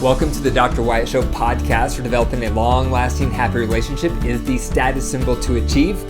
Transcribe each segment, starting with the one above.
Welcome to the Dr. Wyatt Show podcast. For developing a long-lasting, happy relationship is the status symbol to achieve,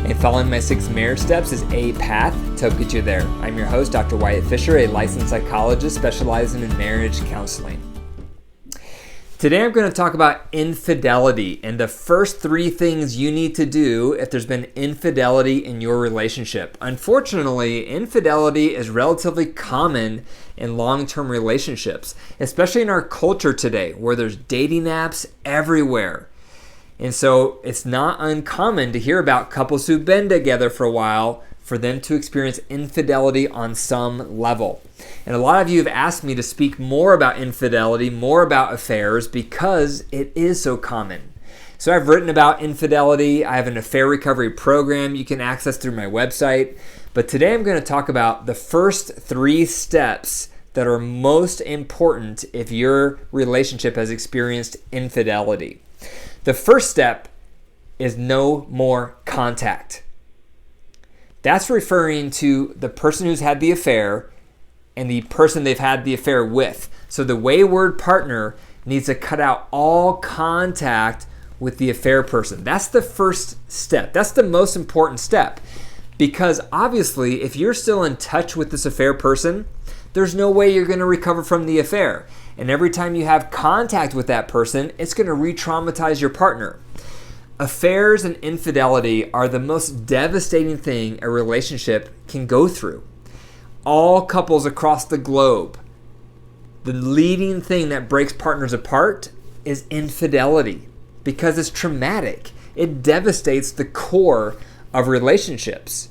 and following my 6 marriage steps is a path to help get you there. I'm your host, Dr. Wyatt Fisher, a licensed psychologist specializing in marriage counseling. Today I'm going to talk about infidelity and the first 3 things you need to do if there's been infidelity in your relationship. Unfortunately, infidelity is relatively common in long-term relationships, especially in our culture today where there's dating apps everywhere. And so it's not uncommon to hear about couples who've been together for a while for them to experience infidelity on some level. And a lot of you have asked me to speak more about infidelity, more about affairs, because it is so common. So I've written about infidelity. I have an affair recovery program you can access through my website. But today I'm going to talk about the first 3 steps that are most important if your relationship has experienced infidelity. The first step is no more contact. That's referring to the person who's had the affair and the person they've had the affair with. So the wayward partner needs to cut out all contact with the affair person. That's the first step. That's the most important step. Because obviously, if you're still in touch with this affair person, there's no way you're going to recover from the affair. And every time you have contact with that person, it's going to re-traumatize your partner. Affairs and infidelity are the most devastating thing a relationship can go through. All couples across the globe, the leading thing that breaks partners apart is infidelity because it's traumatic. It devastates the core of relationships.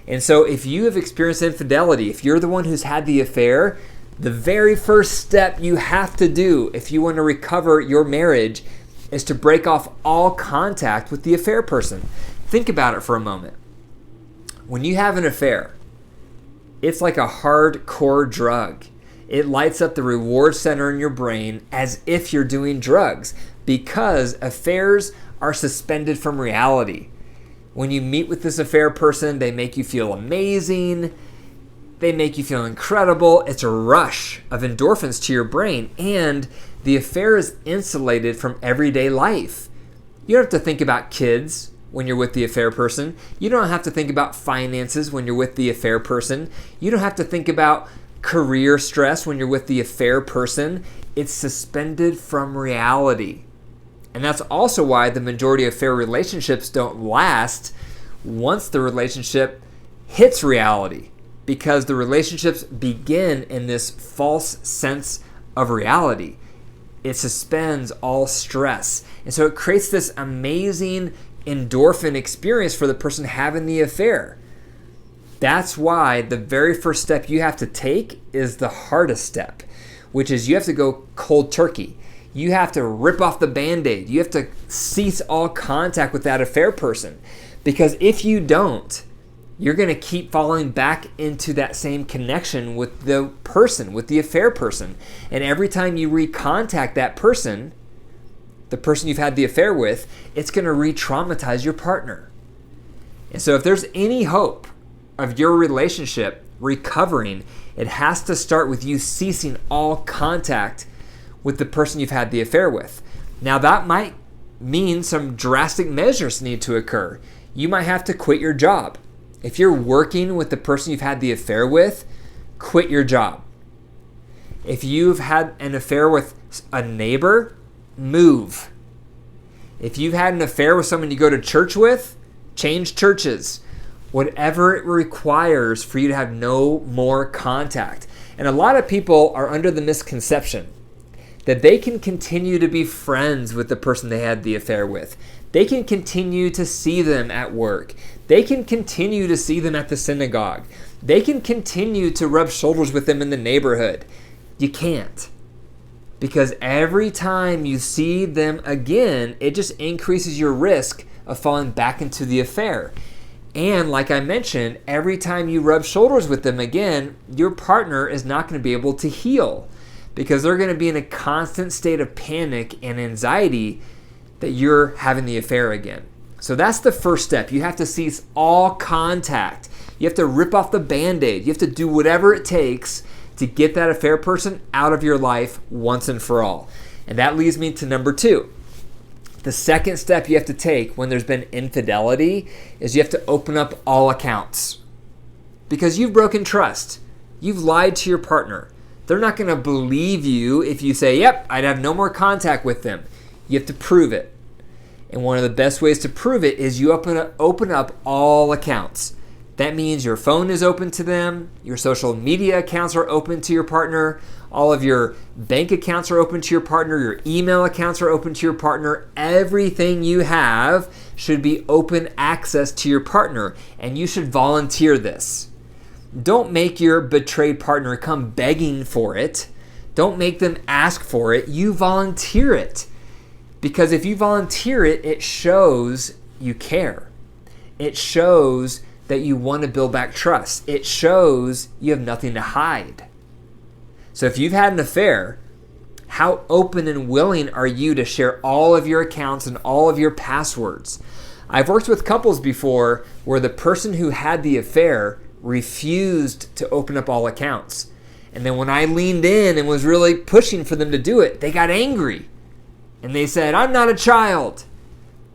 And so if you have experienced infidelity, if you're the one who's had the affair, the very first step you have to do if you want to recover your marriage is to break off all contact with the affair person. Think about it for a moment. When you have an affair, it's like a hardcore drug. It lights up the reward center in your brain as if you're doing drugs because affairs are suspended from reality. When you meet with this affair person, they make you feel amazing. They make you feel incredible. It's a rush of endorphins to your brain, and the affair is insulated from everyday life. You don't have to think about kids when you're with the affair person. You don't have to think about finances when you're with the affair person. You don't have to think about career stress when you're with the affair person. It's suspended from reality. And that's also why the majority of affair relationships don't last once the relationship hits reality, because the relationships begin in this false sense of reality. It suspends all stress. And so it creates this amazing endorphin experience for the person having the affair. That's why the very first step you have to take is the hardest step, which is you have to go cold turkey. You have to rip off the Band-Aid. You have to cease all contact with that affair person. Because if you don't, you're going to keep falling back into that same connection with the person, with the affair person. And every time you recontact that person, the person you've had the affair with, it's going to re-traumatize your partner. And so if there's any hope of your relationship recovering, it has to start with you ceasing all contact with the person you've had the affair with. Now that might mean some drastic measures need to occur. You might have to quit your job. If you're working with the person you've had the affair with, quit your job. If you've had an affair with a neighbor, move. If you've had an affair with someone you go to church with, change churches. Whatever it requires for you to have no more contact. And a lot of people are under the misconception that they can continue to be friends with the person they had the affair with. They can continue to see them at work. They can continue to see them at the synagogue. They can continue to rub shoulders with them in the neighborhood. You can't. Because every time you see them again, it just increases your risk of falling back into the affair. And like I mentioned, every time you rub shoulders with them again, your partner is not going to be able to heal, because they're going to be in a constant state of panic and anxiety that you're having the affair again. So that's the first step. You have to cease all contact. You have to rip off the Band-Aid. You have to do whatever it takes to get that affair person out of your life once and for all. And that leads me to number 2. The second step you have to take when there's been infidelity is you have to open up all accounts. Because you've broken trust. You've lied to your partner. They're not going to believe you if you say, yep, I'd have no more contact with them. You have to prove it. And one of the best ways to prove it is you open up all accounts. That means your phone is open to them, your social media accounts are open to your partner, all of your bank accounts are open to your partner, your email accounts are open to your partner. Everything you have should be open access to your partner, and you should volunteer this. Don't make your betrayed partner come begging for it. Don't make them ask for it. You volunteer it. Because if you volunteer it, it shows you care. It shows that you want to build back trust. It shows you have nothing to hide. So if you've had an affair, how open and willing are you to share all of your accounts and all of your passwords? I've worked with couples before where the person who had the affair refused to open up all accounts. And then when I leaned in and was really pushing for them to do it, they got angry. And they said, I'm not a child.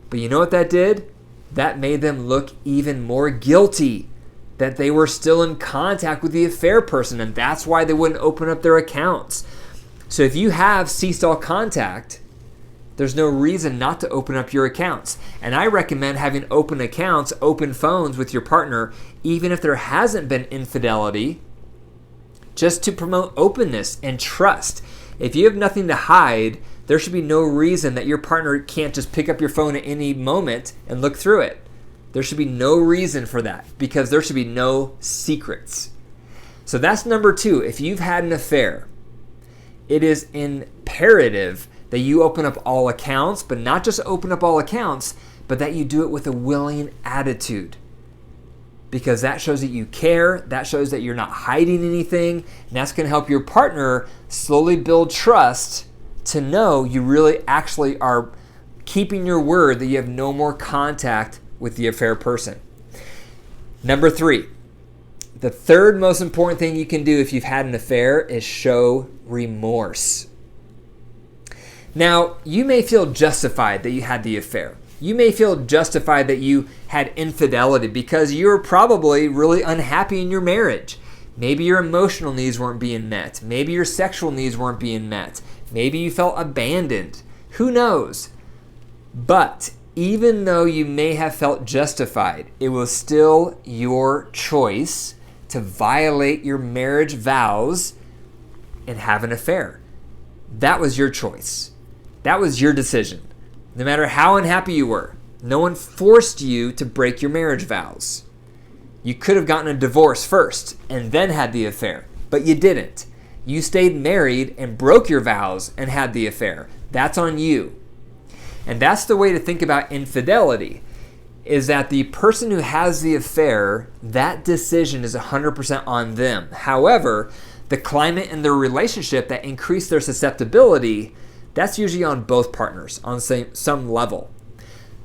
But you know what that did? That made them look even more guilty that they were still in contact with the affair person, and that's why they wouldn't open up their accounts. So if you have ceased all contact, there's no reason not to open up your accounts. And I recommend having open accounts, open phones with your partner, even if there hasn't been infidelity, just to promote openness and trust. If you have nothing to hide, there should be no reason that your partner can't just pick up your phone at any moment and look through it. There should be no reason for that because there should be no secrets. So that's number 2. If you've had an affair, it is imperative that you open up all accounts, but not just open up all accounts, but that you do it with a willing attitude. Because that shows that you care, that shows that you're not hiding anything, and that's going to help your partner slowly build trust to know you really actually are keeping your word that you have no more contact with the affair person. Number 3, the third most important thing you can do if you've had an affair is show remorse. Now, you may feel justified that you had the affair. You may feel justified that you had infidelity because you were probably really unhappy in your marriage. Maybe your emotional needs weren't being met. Maybe your sexual needs weren't being met. Maybe you felt abandoned. Who knows? But even though you may have felt justified, it was still your choice to violate your marriage vows and have an affair. That was your choice. That was your decision. No matter how unhappy you were, no one forced you to break your marriage vows. You could have gotten a divorce first and then had the affair, but you didn't. You stayed married and broke your vows and had the affair. That's on you. And that's the way to think about infidelity, is that the person who has the affair, that decision is 100% on them. However, the climate in their relationship that increased their susceptibility, that's usually on both partners on some level.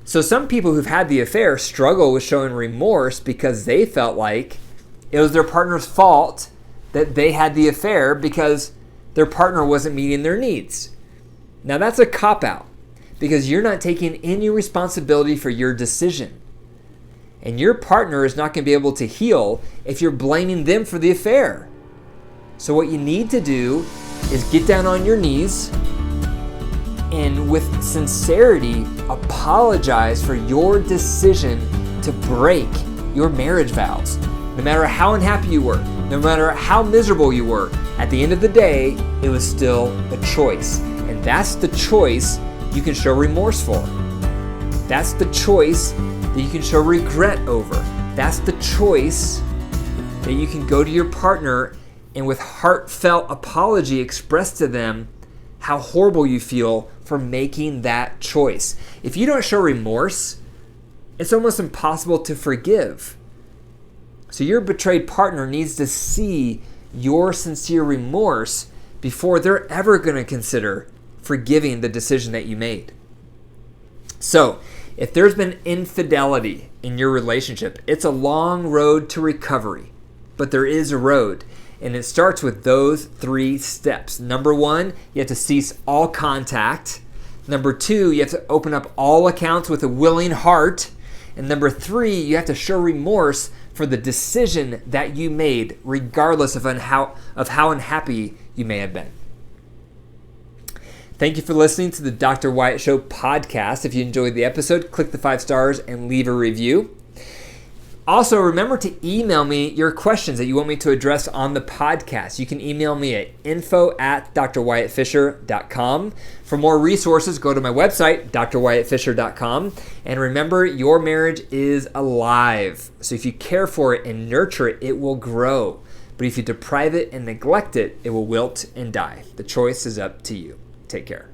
So some people who've had the affair struggle with showing remorse because they felt like it was their partner's fault that they had the affair because their partner wasn't meeting their needs. Now that's a cop-out because you're not taking any responsibility for your decision. And your partner is not going to be able to heal if you're blaming them for the affair. So what you need to do is get down on your knees and with sincerity apologize for your decision to break your marriage vows. No matter how unhappy you were, no matter how miserable you were, at the end of the day, it was still a choice. And that's the choice you can show remorse for. That's the choice that you can show regret over. That's the choice that you can go to your partner and with heartfelt apology express to them how horrible you feel for making that choice. If you don't show remorse, it's almost impossible to forgive. So your betrayed partner needs to see your sincere remorse before they're ever going to consider forgiving the decision that you made. So, if there's been infidelity in your relationship, it's a long road to recovery, but there is a road. And it starts with those 3 steps. Number 1, you have to cease all contact. Number 2, you have to open up all accounts with a willing heart. And number 3, you have to show remorse for the decision that you made, regardless of how unhappy you may have been. Thank you for listening to the Dr. Wyatt Show podcast. If you enjoyed the episode, click the 5 stars and leave a review. Also, remember to email me your questions that you want me to address on the podcast. You can email me at info@drwyattfisher.com. For more resources, go to my website, drwyattfisher.com. And remember, your marriage is alive. So if you care for it and nurture it, it will grow. But if you deprive it and neglect it, it will wilt and die. The choice is up to you. Take care.